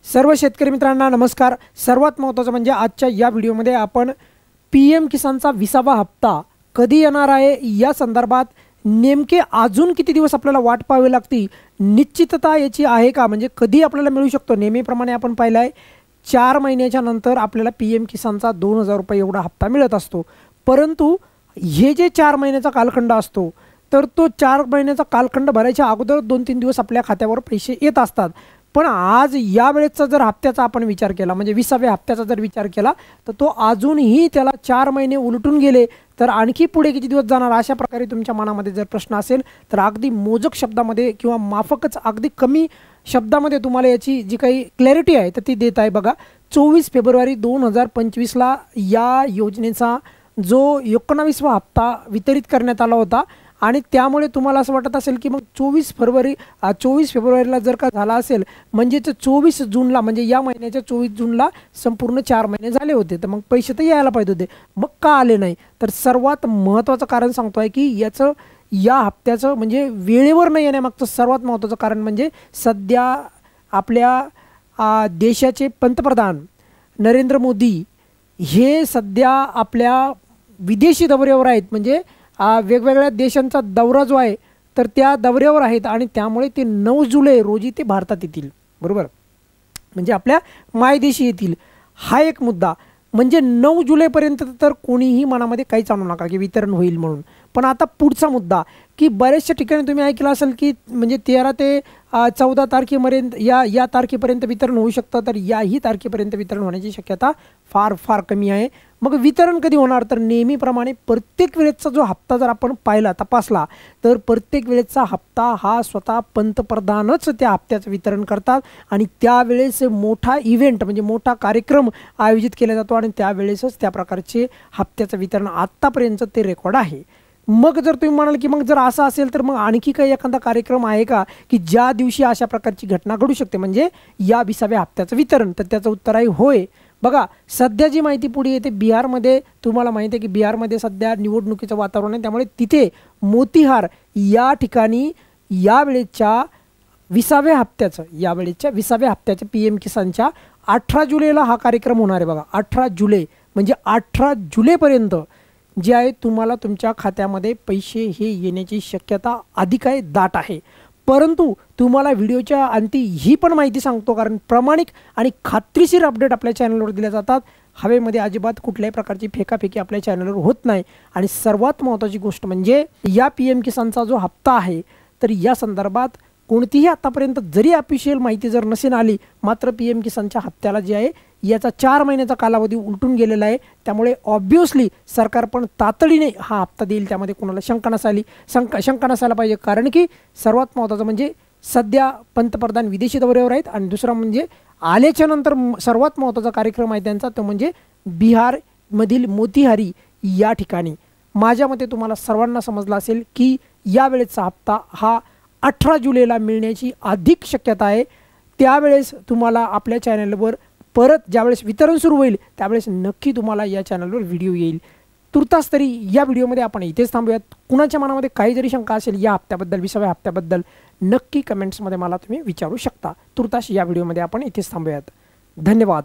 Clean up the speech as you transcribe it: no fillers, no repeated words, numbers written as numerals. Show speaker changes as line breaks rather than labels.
सर्व शेतकरी मित्रांना नमस्कार। सर्वात महत्त्वाचं म्हणजे आजच्या या व्हिडिओमध्ये आपण पीएम किसानचा 20वा हप्ता कधी येणार आहे या संदर्भात नेमके अजून किती दिवस आपल्याला वाट पाहावी लागते, निश्चितता याची आहे का, म्हणजे कधी आपल्याला मिळू शकतो। नेहमीप्रमाणे आपण पाहिलं आहे 4 महिन्याच्या नंतर आपल्याला पीएम किसानचा 2000 रुपये एवढा हप्ता मिळत असतो। परंतु हे जे 4 महिन्याचा कालखंड असतो तर तो 4 महिन्याचा कालखंड भरायच्या अगोदर 2-3 दिवस आपल्या खात्यावर पैसे येत असतात। पण आज या वेळेचा जर हप्त्याचा आपण विचार केला, म्हणजे 20व्या हप्त्याचा जर विचार केला तर तो अजूनही त्याला 4 महिने उलटून गेले तर आणखी पुढे किती दिवस जाणार, अशा प्रकारे तुमच्या मनामध्ये जर प्रश्न असेल तर अगदी मोजक शब्दामध्ये किंवा माफकच अगदी कमी शब्दामध्ये तुम्हाला याची जी काही क्लॅरिटी आहे तर ती देत आहे। बघा 24 फेब्रुवारी 2025ला या योजनेचा जो 19वा हप्ता वितरित करण्यात आला होता आणि त्यामुळे तुम्हाला असं वाटत असेल की मग 24 फेब्रुवारीला जर का झाला असेल म्हणजे 24 जूनला, म्हणजे या महिन्याच्या 24 जूनला संपूर्ण 4 महिने झाले होते, तर मग पैसे तर यायला पाहिजे होते, मग का आले नाही। तर सर्वात महत्त्वाचं कारण सांगतोय की याचं या हप्त्याचं म्हणजे वेळेवर नाही येण्यामागचं सर्वात महत्त्वाचं कारण म्हणजे सध्या आपल्या देशाचे पंतप्रधान नरेंद्र मोदी हे सध्या आपल्या विदेशी दौऱ्यावर आहेत, म्हणजे वेगवेगळ्या देशांचा दौरा जो आहे तर त्या दौऱ्यावर आहेत आणि त्यामुळे ते 9 जुलै रोजी ते भारतात येतील, बरोबर, म्हणजे आपल्या मायदेशी येतील। हा एक मुद्दा, म्हणजे 9 जुलैपर्यंत तर कोणीही मनामध्ये काहीच आणू नका की वितरण होईल म्हणून। पण आता पुढचा मुद्दा की बऱ्याचशा ठिकाणी तुम्ही ऐकलं असेल की म्हणजे 13 ते 14 तारखेपर्यंत या तारखेपर्यंत वितरण होऊ शकतं, तर याही तारखेपर्यंत वितरण होण्याची शक्यता फार कमी आहे। मग वितरण कधी होणार, तर नेहमीप्रमाणे प्रत्येक वेळेचा जो हप्ता जर आपण पाहिला तपासला तर प्रत्येक वेळेचा हप्ता हा स्वतः पंतप्रधानच त्या हप्त्याचं वितरण करतात आणि त्यावेळेस मोठा इव्हेंट म्हणजे मोठा कार्यक्रम आयोजित केला जातो आणि त्यावेळेसच त्या प्रकारचे हप्त्याचं वितरण आत्तापर्यंत ते रेकॉर्ड आहे। मग जर तुम्ही म्हणाल की मग जर असं असेल तर मग आणखी काही एखादा कार्यक्रम आहे का की ज्या दिवशी अशा प्रकारची घटना घडू शकते म्हणजे या 20व्या हप्त्याचं वितरण, तर त्याचं उत्तर आहे होय। बघा सध्या जी माहिती पुढे येते बिहारमध्ये, तुम्हाला माहिती आहे की बिहारमध्ये सध्या निवडणुकीचं वातावरण आहे, त्यामुळे तिथे मोतीहार या ठिकाणी यावेळेच्या 20व्या हप्त्याचं पीएम किसानच्या 18 जुलैला हा कार्यक्रम होणार आहे। बघा 18 जुलै म्हणजे 18 जुलैपर्यंत जे आहे तुम्हाला तुमच्या खात्यामध्ये पैसे हे येण्याची शक्यता अधिक आहे, दाट आहे। परंतु तुम्हाला व्हिडिओच्या अंती ही पण माहिती सांगतो कारण प्रामाणिक आणि खात्रीशीर अपडेट आपल्या चॅनलवर दिल्या जातात, हवेमध्ये अजिबात कुठल्याही प्रकारची फेकाफेकी आपल्या चॅनलवर होत नाही। आणि सर्वात महत्त्वाची गोष्ट म्हणजे या पीएम किसानचा जो हप्ता आहे तर या संदर्भात कोणतीही आतापर्यंत जरी ऑफिशियल माहिती जर नसेल आली, मात्र पीएम किसानच्या हप्त्याला जे आहे याचा 4 महिन्याचा कालावधी उलटून गेलेला आहे, त्यामुळे ऑब्व्हियसली सरकार पण तातडीने हा हप्ता देईल, त्यामध्ये कोणाला शंका नसायला पाहिजे। कारण की सर्वात महत्त्वाचं म्हणजे सध्या पंतप्रधान विदेशी दौऱ्यावर आहेत आणि दुसरा म्हणजे आल्याच्या नंतर सर्वात महत्त्वाचा कार्यक्रम आहे त्यांचा तो म्हणजे बिहारमधील मोतीहारी या ठिकाणी। माझ्या मते तुम्हाला सर्वांना समजलं असेल की यावेळेचा हप्ता हा 18 जुलैला मिळण्याची अधिक शक्यता आहे। त्यावेळेस तुम्हाला आपल्या चॅनलवर परत ज्यावेळेस वितरण सुरू होईल त्यावेळेस नक्की तुम्हाला या चॅनलवर व्हिडिओ येईल। तुर्तास तरी या व्हिडिओमध्ये आपण इथेच थांबूयात। कुणाच्या मनामध्ये काही जरी शंका असेल या हप्त्याबद्दल 20व्या हप्त्याबद्दल नक्की कमेंट्समध्ये मला तुम्ही विचारू शकता। तुर्तास या व्हिडिओमध्ये आपण इथेच थांबूयात। धन्यवाद।